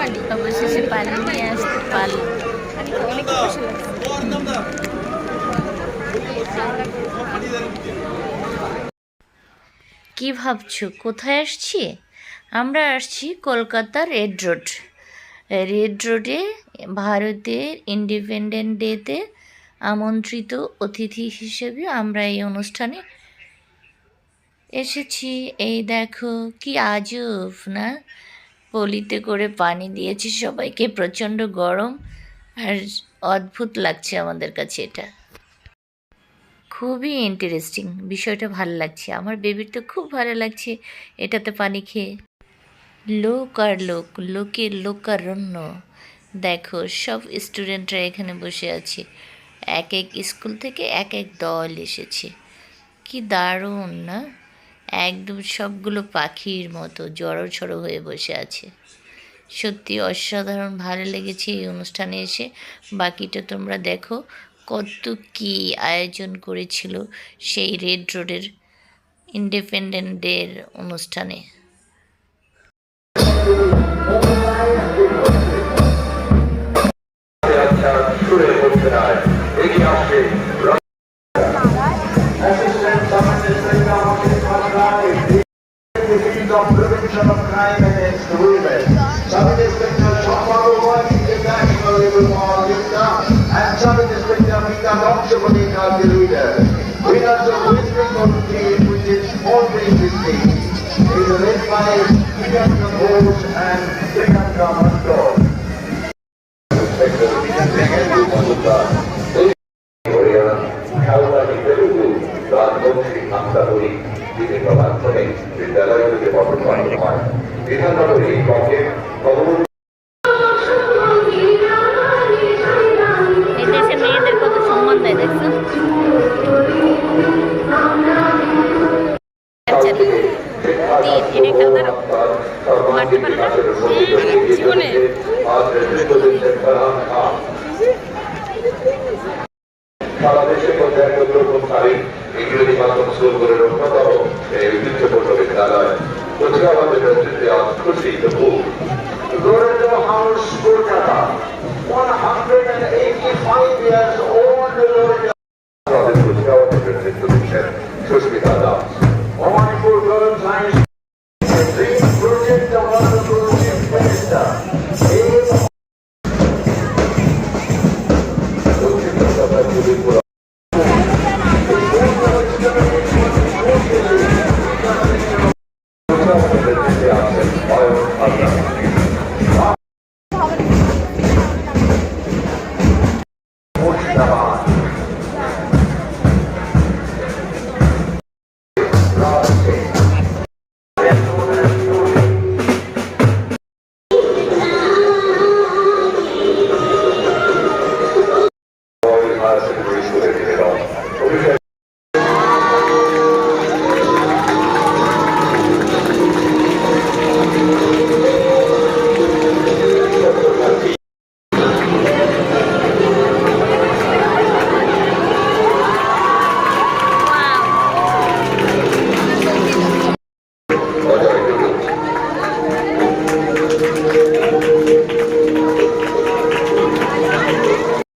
অবশেষে পানি নিয়ে আসতে পারলাম। কি ভাবছো কোথায় আসছি? আমরা আসছি কলকাতা রেড রোড। রেড রোডে ভারতের ইন্ডিপেন্ডেন্ট ডেতে আমন্ত্রিত অতিথি হিসেবে আমরা এই অনুষ্ঠানে এসেছি। এই দেখো কি আজব না, পলিতে করে পানি দিয়েছি সবাইকে, প্রচণ্ড গরম আর অদ্ভুত লাগছে আমাদের কাছে। এটা খুবই ইন্টারেস্টিং, বিষয়টা ভালো লাগছে, আমার বেবির তো খুব ভালো লাগছে এটাতে পানি খেয়ে। লোক আর লোক, লোকের লোকারণ্য। দেখো সব স্টুডেন্টরা এখানে বসে আছে, এক এক স্কুল থেকে এক এক দল এসেছে। কি দারুণ না, একদম সবগুলো পাখির মতো জড়ো ছড়ো হয়ে বসে আছে। সত্যি অসাধারণ ভালো লেগেছে এই অনুষ্ঠানে এসে। বাকিটা তোমরা দেখো কত কি আয়োজন করেছিল সেই রেড রোডের ইন্ডিপেন্ডেন্ট ডের অনুষ্ঠানে। Of prevention of crime against women. Sub-Inspector Shambhavu was international level Mahagita and Sub-Inspector Mita Damshapati are the leader. Winners of Western Committee, which is always this team, is led by Priyanka Ghosh and Priyanka Mandor. বিভিন্ন মাধ্যমে বিদ্যালয়গুলিকে পঠন করানো হয়। বিধাননগরে এই ব্লকে এদেশে মেয়েদের কত সম্মান দেয় দেখছো। সারা দেশে পর্যায়ে প্রথমকারী ইংরেজি মাধ্যম স্কুলগুলির অন্যতম এই ঐতিহ্যপূর্ণ বিদ্যালয় প্রতিভাবাদের নেতৃত্বে আজ খুশি দুপুর Lorenzo House, Kolkata, 185 years old Lorenzo. আমাদের প্রতিভাবাদের নেতৃত্ব দিচ্ছেন Susmita Das. Manipur girls high school dream project development chief minister